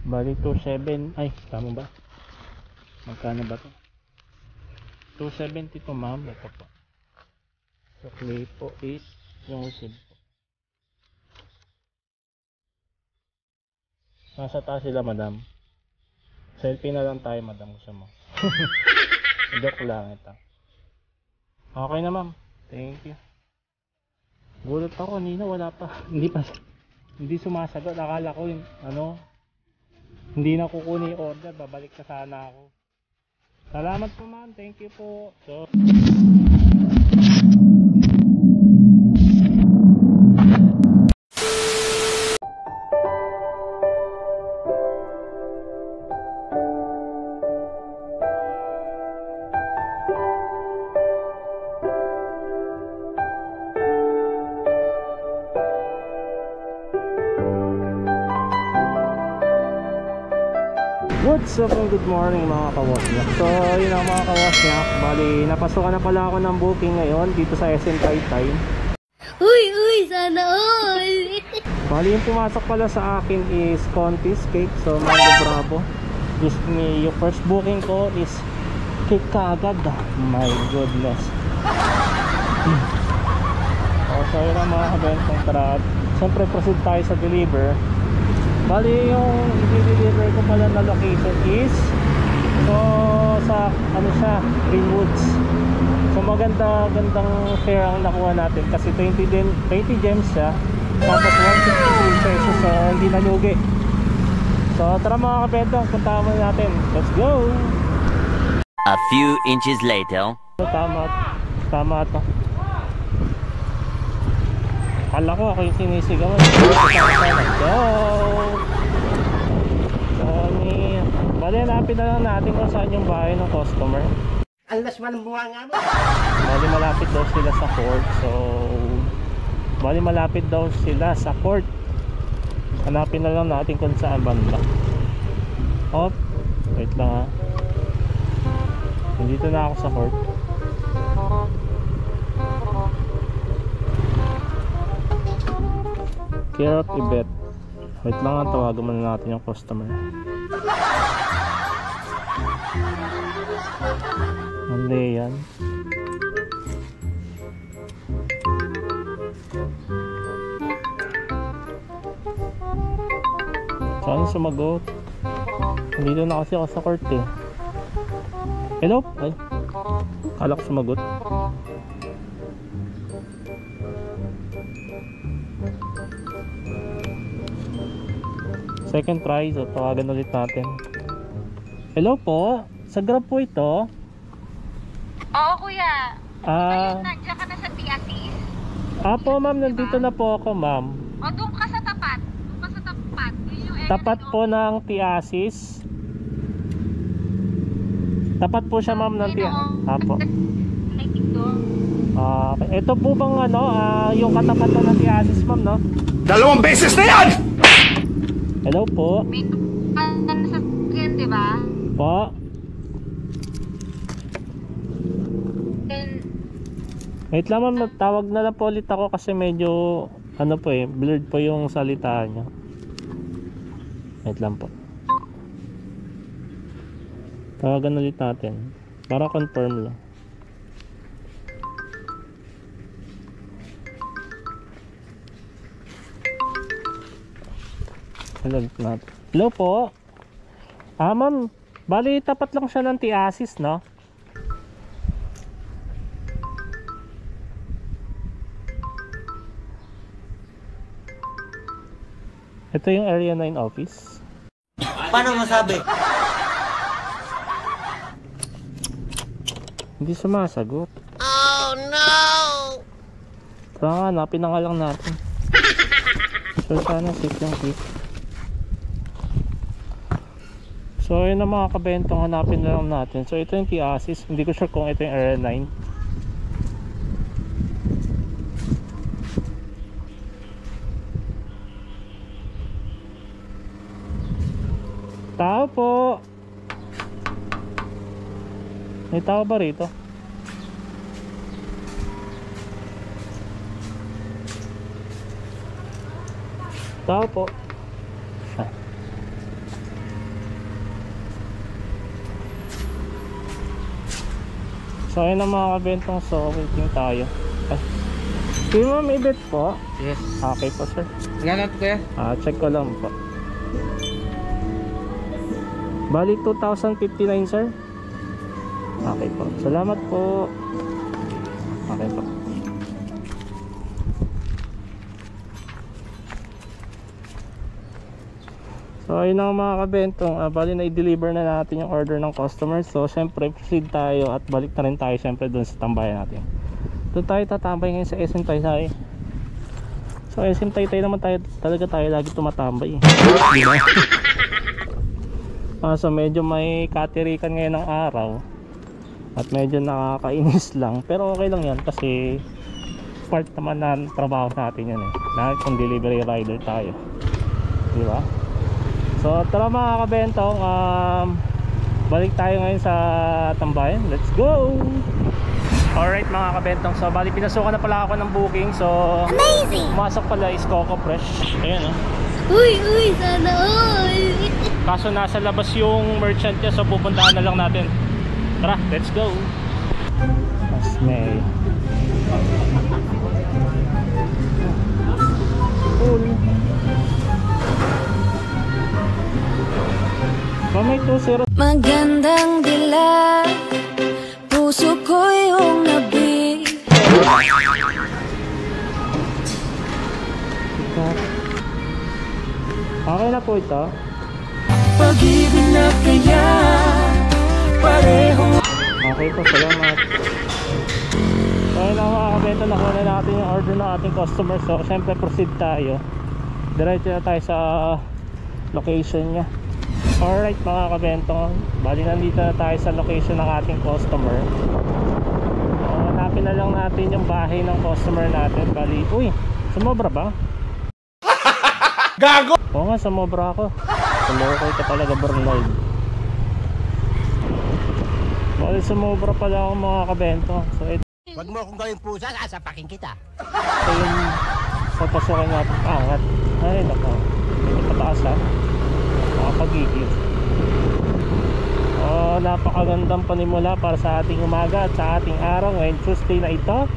Bali 27, ay tama ba? Magkano ba to? 270 to ma'am. Ito po. So clay po is yung receipt po. Nasa taas sila madam. Selfie na lang tayo madam, gusto mo. Joke lang ito. Okay na ma'am. Thank you. Gulat ako kanina, wala pa. Hindi sumasagot. Akala ko yung hindi na kukunin yung order, babalik ka sana ako. Salamat po ma'am, thank you po. So what's up and good morning mga kawasyak. So yun ang mga kawasyak. Bali napasukan na pala ako ng booking ngayon dito sa SM Taytay. Uy, sana all. Bali yung pumasok pala sa akin is Contis Cake. So Mango Bravo. Just me, yung first booking ko is cake kaagad. My goodness. So yun ang mga kabentong trad. Siyempre proceed tayo sa deliver. Bali yung i-deliver ko pala na location is so sa Greenwoods. So gandang fare ang nakuha natin kasi 20 gems siya, tapos 150 pesos, so hindi na lugi. So tara mga kabentong, puntahan muna natin. Let's go! A few inches later. So tama to. Akala ko ako yung sinisigawan. Let's go! Bali, hanapin na lang natin kung saan yung bahay ng customer. Alas man ang bunga nga mo. Bali, malapit daw sila sa court. So, bali, malapit daw sila sa court. Hanapin na lang natin kung saan banda. Oh, wait lang ha. Nandito na ako sa court. Care of Ibet. Wait lang ha, tawagan muna natin yung customer. Mali yan. Saan sumagot? Nandito na kasi ako sa court eh. Hello? Ay, kala ko sumagot. Second try, so tawagan ulit natin. Hello po, sa Grab po ito? Oo kuya. Nandiyan ka na sa Tiasis? Apo ma'am, nandito na po ako ma'am. O doon ka sa tapat. Doon ka sa tapat. Yun yung Tapat po ng Tiasis. Tapat po siya ma'am ng Tiasis. Apo. Ito po bang yung katapat na ng Tiasis ma'am, no? 2 beses na yan! Hello po. May sa skin, di ba? Po. Wait lang ma'am, tawag na lang po ulit ako kasi medyo blurred po yung salita niya. Wait lang po. Tawagan ulit natin para confirm lang. Hello po. Ma'am, bali tapat lang siya ng Tiasis, no? Ito yung Area 9 office. Paano masabi? Hindi sumasagot. Oh no! Tara nga, hanapin na nga lang natin. So sana safe lang, safe. So yun ang mga kabentong, hanapin na lang natin. So ito yung Tiasis, hindi ko sure kung ito yung Area 9. Tao po. May tao ba rito? Tao po. So ayun ang mga kabentong, so waiting tayo. Sige mo, may bet po? Yes. Okay po sir. Ganap kuya? Check ko lang po. Bali 2,059 sir. Okay po, salamat po. Okay po. So ayun ang mga kabentong, bali na i-deliver na natin yung order ng customer. So syempre proceed tayo at balik na rin tayo syempre doon sa tambayan natin. Doon tayo tatambay ngayon sa SM Taytay. So SM Taytay naman tayo, talaga tayo lagi tumatambay, diba? So medyo may katirikan ngayon ng araw at medyo nakakainis lang, pero okay lang yan kasi part naman ng trabaho natin yan dahil kung delivery rider tayo, diba? So tara mga kabentong, balik tayo ngayon sa tambayan. Let's go! Alright mga kabentong, so bali pinasukan na pala ako ng booking. So Amazing! pumasok pala is Coco Fresh. Ayan Uy, sana all! Kaso nasa labas yung merchant niya, so pupuntahan na lang natin. Tara, let's go! Mas may cool. May 2-0. Magandang dilag, puso ko yung nabig. Okay na po ito. Pag-ibig na kaya pareho. Okay po, salamat. So ayun ang mga kabento, nakuha na natin yung order ng ating customer. So syempre proceed tayo. Diretso na tayo sa location nya. Alright mga kabento, bali nandito na tayo sa location ng ating customer. Hanapin na lang natin yung bahay ng customer natin. Bali, uy, sumobra ba? Gago! Oo nga, sumobra ako. Sumobra ka talaga, Bernard. Bali, sumobra pala ako mga kabento. So ito Huwag mo akong gawin pusa, sasapakin kita. yung papasukin natin. Angat. Ay, nako. Ito pataas ha. Makapagigil. Napakagandang panimula para sa ating umaga at sa ating araw ngayon Tuesday na ito.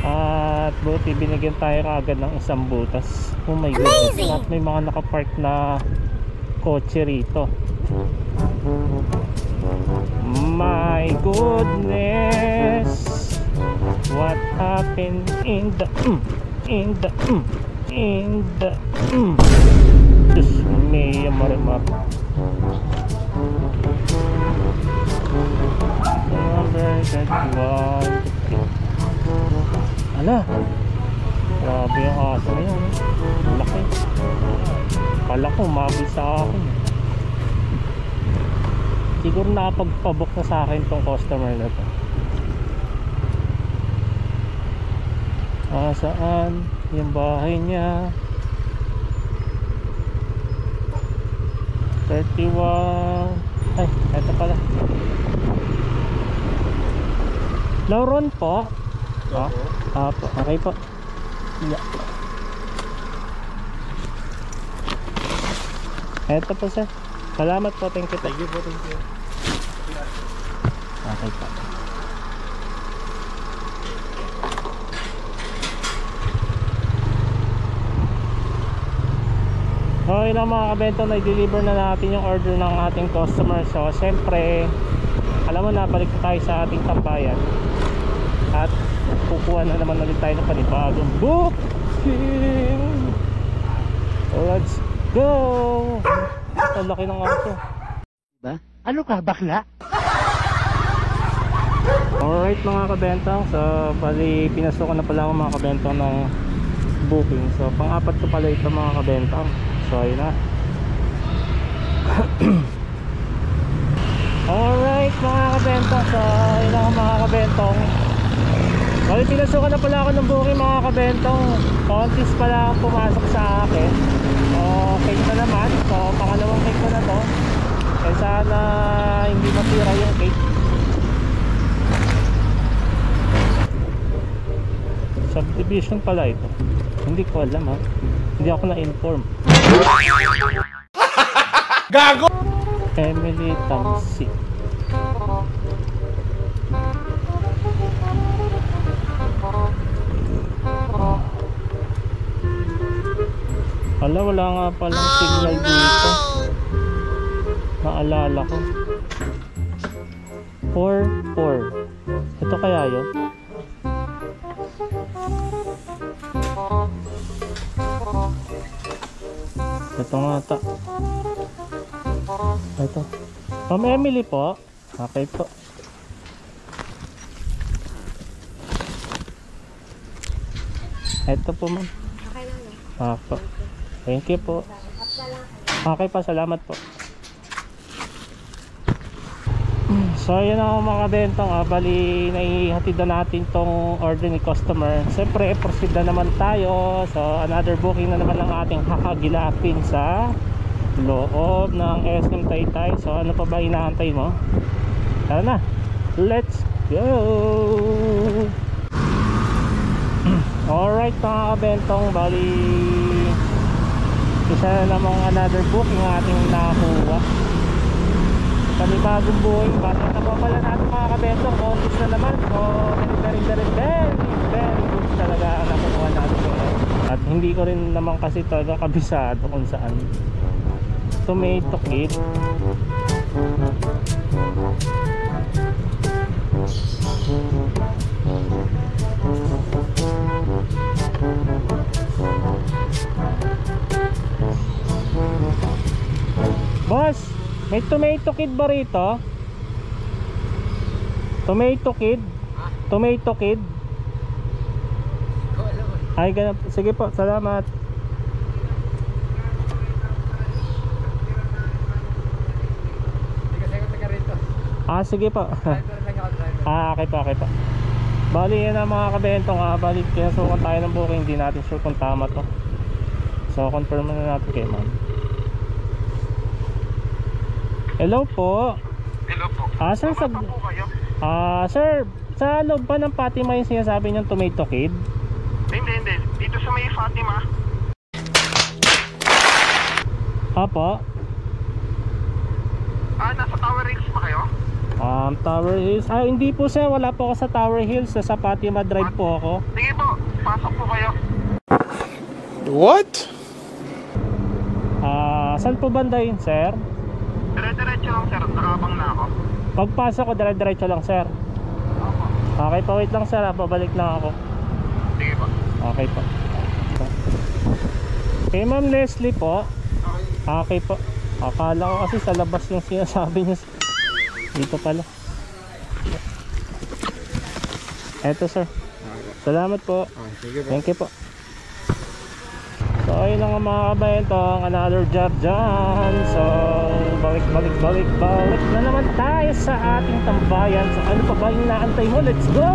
At buti binigyan tayo agad ng isang butas. Oh my goodness. At may mga nakapark na kotse rito. My goodness, what happened in the Diyos may marimar. Ala, grabe ang aso na yun. Laki. Kala ko umabot sa akin. Siguro nakapagpabook na sa akin tong customer na to. Saan yung bahay niya? 31. Ay, eto pala. Lauron po. Po. Okay po. Yeah. Eto po sir. Salamat po. Thank you. Thank you po. Thank you. Okay po. Okay lang mga kabento, na-deliver na natin yung order ng ating customer. So syempre, alam mo na, balik na tayo sa ating tambayan at kukuha na naman ulit tayo ng panibagong booking. Let's go! Ang laki ng auto. Ba? Ano ka, bakla? Alright mga kabentang, so bali pinasukan na pala ako mga kabentang ng booking. So pang-apat ko pala ito mga kabentang. So ayun na. Alright mga kabentong, so ayun na mga kabentong. Bali pinasukan na pala ako ng booking mga kabentong. Kontis pala ang pumasok sa akin. So cake na naman. So pangalawang cake ko na to. Kaya sana hindi matira yung cake. Subdivision pala ito. Hindi ko alam ha. Hindi ako na-inform. Gago! Emily Tamsi. Hala, wala nga palang signal dito. Naalala ko. 4-4. Ito kaya yun? Ito nga ata. Ito. Ma'am Emily po. Okay po. Ito po ma'am. Okay lang yun. Ako. Thank you po. Okay pa, salamat po. So yun ang mga bentong bali naihatid na natin tong order ni customer. Siyempre proceed na naman tayo. So another booking na naman ang ating hakagilapin sa loob ng SM Taytay. So ano pa ba inaantay mo? Tara na, let's go. Alright mga kabentong, bali isa na namang another booking ang ating nakuha. Panibagong buhay, bata na pa pala natin mga kabentong. August na naman, so very good talaga ang nakuha natin ngayon. At hindi ko rin naman kasi talaga kabisado kung saan. Tomato kit. Boss, may tomato kid ba rito? Tomato kid? Tomato kid? Ay, ganun. Sige po, salamat. Sige po. Okay po, okay po. Bali yan ang mga kabentong. Bali kinasukan tayo ng booking. Hindi natin sure kung tama to. So confirm na natin kay ma'am. Hello po. Hello po. Sir, po kayo? Sir, sa loob ba ng Fatima yung sinasabi niyong tomato kid? Hindi. Dito sa may Fatima. Apo. Nasa Tower Hills pa kayo? Tower Hills. Hindi po sir, wala po ako sa Tower Hills. Sa Fatima Drive po ako. Sige po, pasok po kayo. What? Saan po banda yun sir? Dire-diretso lang sir, nakabang na ako. Pagpasok ko, dire-diretso lang sir. Opo. Okay po, wait lang sir, pabalik lang ako. Sige po. Okay po. Okay ma'am Leslie po. Okay po. Akala ko kasi sa labas yung sinasabi niya. Dito pala. Eto sir. Salamat po. Thank you po. So ayun lang mga kabentong, another job dyan. So balik na naman tayo sa ating tambayan. So ano pa ba yung naantay mo? Let's go!